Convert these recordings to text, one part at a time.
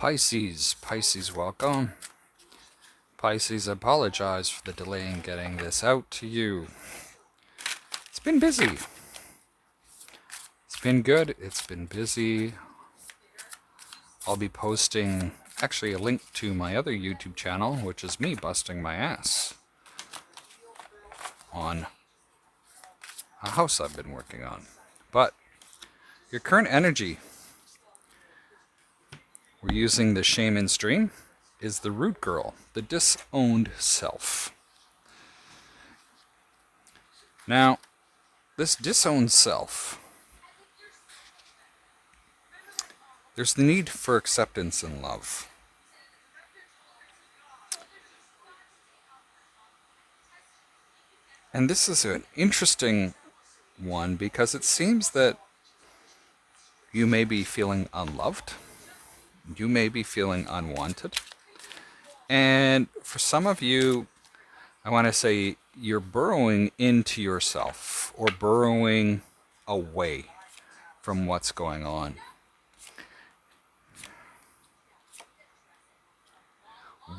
Pisces, welcome. Pisces, apologize for the delay in getting this out to you. It's been busy. It's been good. It's been busy. I'll be posting actually a link to my other YouTube channel, which is me busting my ass on a house I've been working on. But your current energy, we're using the shaman's dream, is the root girl, the disowned self. Now, this disowned self, there's the need for acceptance and love. And this is an interesting one because it seems that you may be feeling unloved. You may be feeling unwanted. And for some of you, I want to say you're burrowing into yourself or burrowing away from what's going on.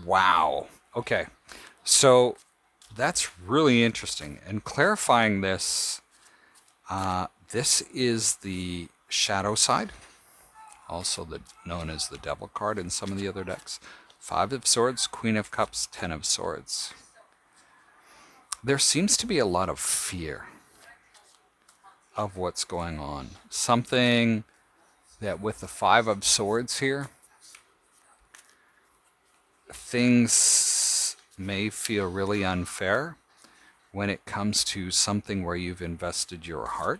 Wow. Okay. So that's really interesting. And clarifying this, this is the shadow side, also known as the devil card in some of the other decks. 5 of Swords, Queen of Cups, 10 of Swords. There seems to be a lot of fear of what's going on. Something that with the 5 of Swords here, things may feel really unfair when it comes to something where you've invested your heart.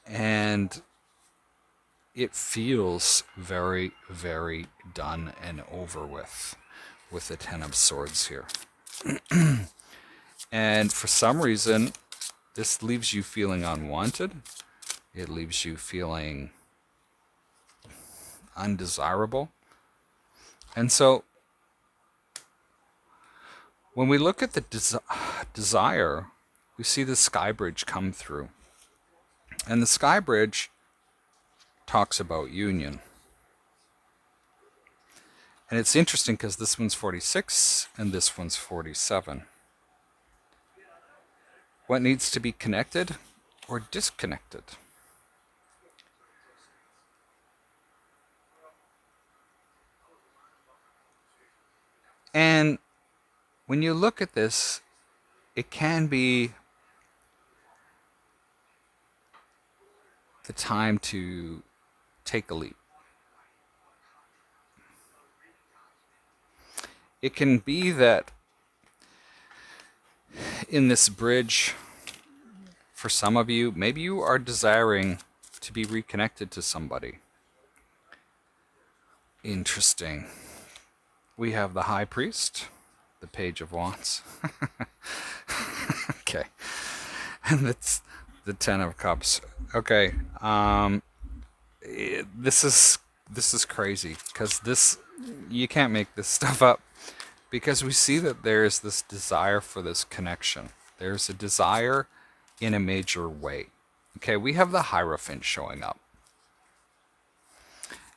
And it feels very, very done and over with the 10 of Swords here. And for some reason, this leaves you feeling unwanted. It leaves you feeling undesirable. And so, when we look at the desire, we see the sky bridge come through. And the sky bridge talks about union. And it's interesting because this one's 46 and this one's 47. What needs to be connected or disconnected? And when you look at this, it can be the time to take a leap. It can be that in this bridge, for some of you, maybe you are desiring to be reconnected to somebody. Interesting. We have the High Priest, the Page of Wands. Okay. And it's the 10 of Cups. Okay. This is crazy because you can't make this stuff up, because we see that there's this desire for this connection. There's a desire in a major way. Okay, we have the Hierophant showing up.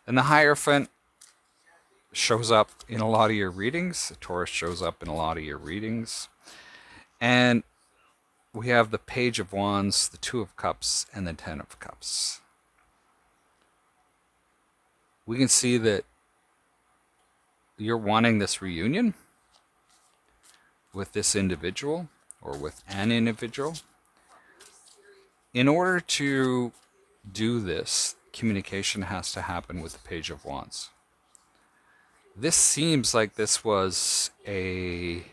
And the Hierophant shows up in a lot of your readings. The Taurus shows up in a lot of your readings. And we have the Page of Wands, the 2 of Cups, and the 10 of Cups. We can see that you're wanting this reunion with this individual or with an individual. In order to do this, communication has to happen with the Page of Wands. This seems like this was a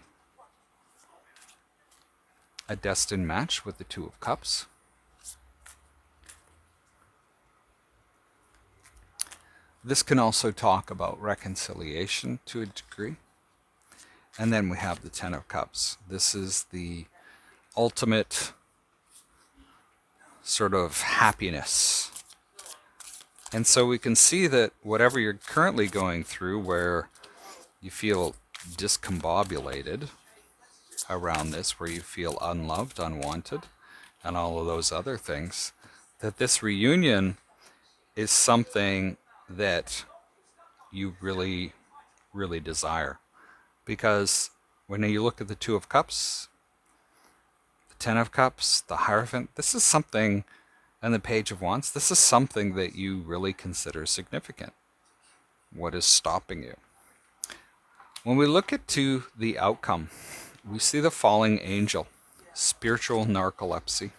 destined match with the 2 of Cups. This can also talk about reconciliation to a degree. And then we have the 10 of Cups. This is the ultimate sort of happiness. And so we can see that whatever you're currently going through, where you feel discombobulated around this, where you feel unloved, unwanted, and all of those other things, that this reunion is something that you really, really desire. Because when you look at the Two of Cups, the Ten of Cups, the Hierophant, this is something, and the Page of Wands, this is something that you really consider significant. What is stopping you? When we look to the outcome, we see the falling angel, spiritual narcolepsy.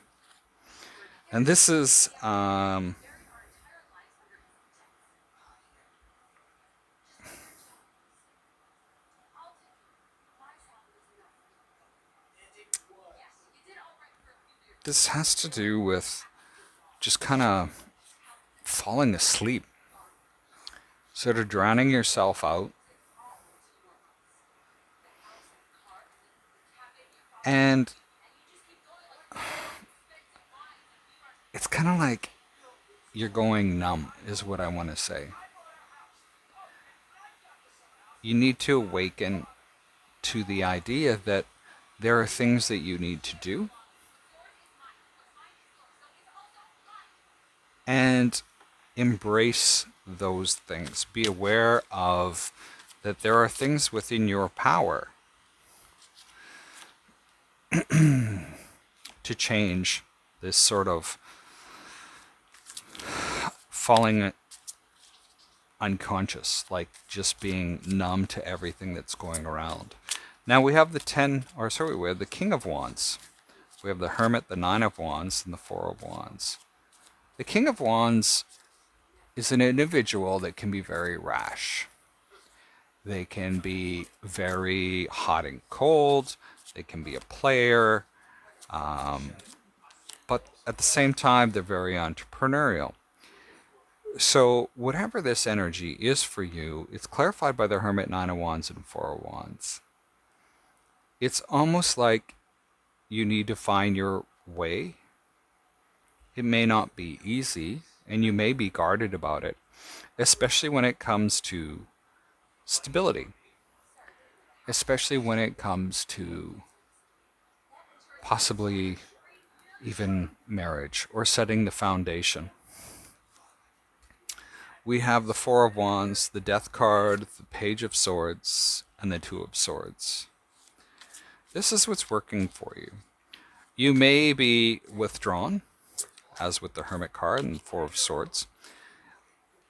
And this is this has to do with just kind of falling asleep, sort of drowning yourself out. And it's kind of like you're going numb, is what I want to say. You need to awaken to the idea that there are things that you need to do. And embrace those things. Be aware of that there are things within your power to change this sort of falling unconscious, like just being numb to everything that's going around. Now we have the we have the King of Wands. We have the Hermit, the Nine of Wands, and the Four of Wands. The King of Wands is an individual that can be very rash. They can be very hot and cold. They can be a player. But at the same time, they're very entrepreneurial. So whatever this energy is for you, it's clarified by the Hermit, Nine of Wands, and Four of Wands. It's almost like you need to find your way. It may not be easy, and you may be guarded about it, especially when it comes to stability, especially when it comes to possibly even marriage or setting the foundation. We have the Four of Wands, the Death card, the Page of Swords, and the Two of Swords. This is what's working for you. You may be withdrawn, as with the Hermit card and the Four of Swords,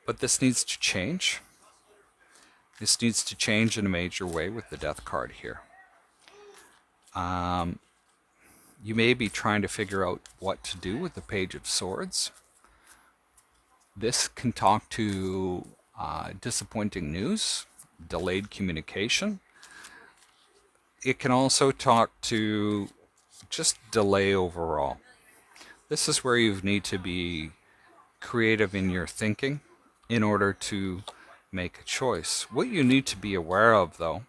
but this needs to change. This needs to change in a major way with the Death card here. You may be trying to figure out what to do with the Page of Swords. This can talk to disappointing news, delayed communication. It can also talk to just delay overall. This is where you need to be creative in your thinking in order to make a choice. What you need to be aware of, though,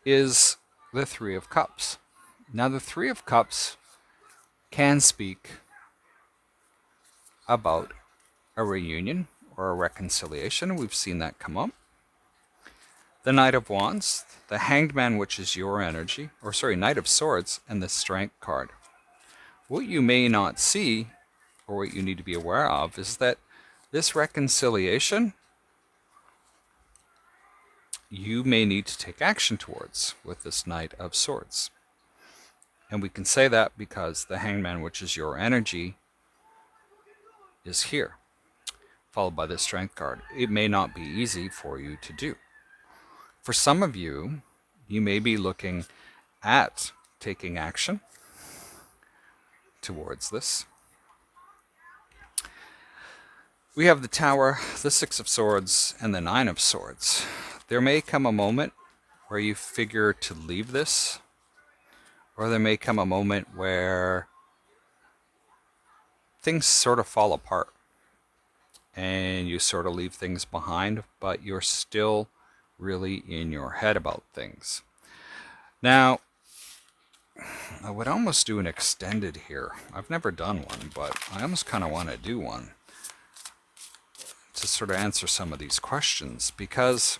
is the Three of Cups. Now, the Three of Cups can speak about a reunion or a reconciliation. We've seen that come up. The Knight of Wands, the Hanged Man, which is your energy, Knight of Swords, and the Strength card. What you may not see, or what you need to be aware of, is that this reconciliation you may need to take action towards with this Knight of Swords. And we can say that because the Hanged Man, which is your energy, is here, followed by the Strength card. It may not be easy for you to do. For some of you, you may be looking at taking action towards this. We have the Tower, the Six of Swords, and the Nine of Swords. There may come a moment where you figure to leave this, or there may come a moment where things sort of fall apart and you sort of leave things behind, but you're still really in your head about things. Now, I would almost do an extended here. I've never done one, but I almost kind of want to do one to sort of answer some of these questions, because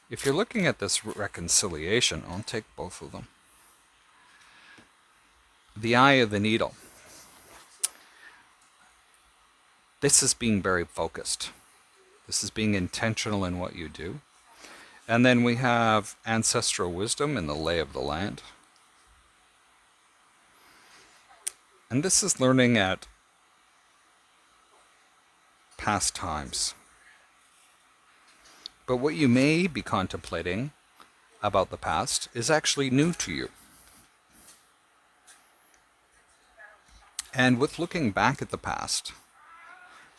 if you're looking at this reconciliation, I'll take both of them. The Eye of the Needle. This is being very focused. This is being intentional in what you do. And then we have ancestral wisdom in the lay of the land. And this is learning at past times. But what you may be contemplating about the past is actually new to you. And with looking back at the past,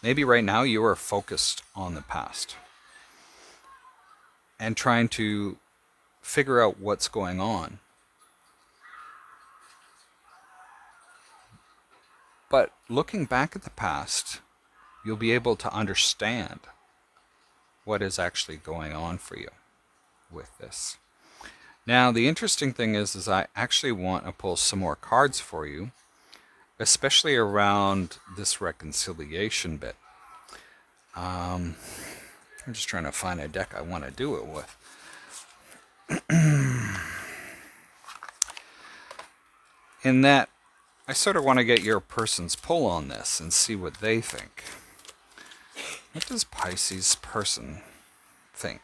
maybe right now you are focused on the past and trying to figure out what's going on. But looking back at the past, you'll be able to understand what is actually going on for you with this. Now, the interesting thing is I actually want to pull some more cards for you, especially around this reconciliation bit. I'm just trying to find a deck I want to do it with. In that, I sort of want to get your person's pull on this and see what they think. What does Pisces person think?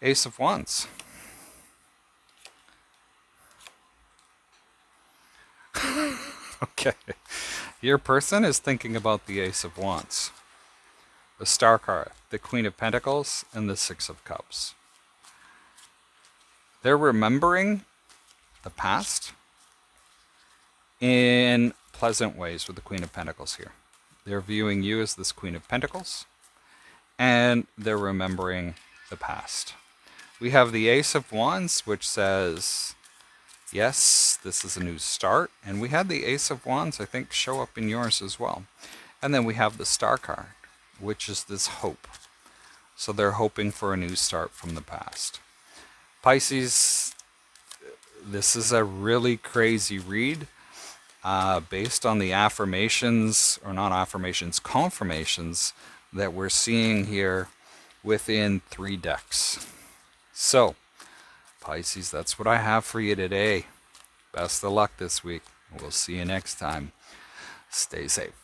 Ace of Wands. Okay. Your person is thinking about the Ace of Wands, the Star card, the Queen of Pentacles, and the Six of Cups. They're remembering the past in pleasant ways with the Queen of Pentacles here. They're viewing you as this Queen of Pentacles, and they're remembering the past. We have the Ace of Wands, which says, yes, this is a new start. And we had the Ace of Wands, I think, show up in yours as well. And then we have the Star card, which is this hope. So they're hoping for a new start from the past. Pisces, this is a really crazy read. Based on the affirmations, or not affirmations, confirmations that we're seeing here within 3 decks. So, Pisces, that's what I have for you today. Best of luck this week. We'll see you next time. Stay safe.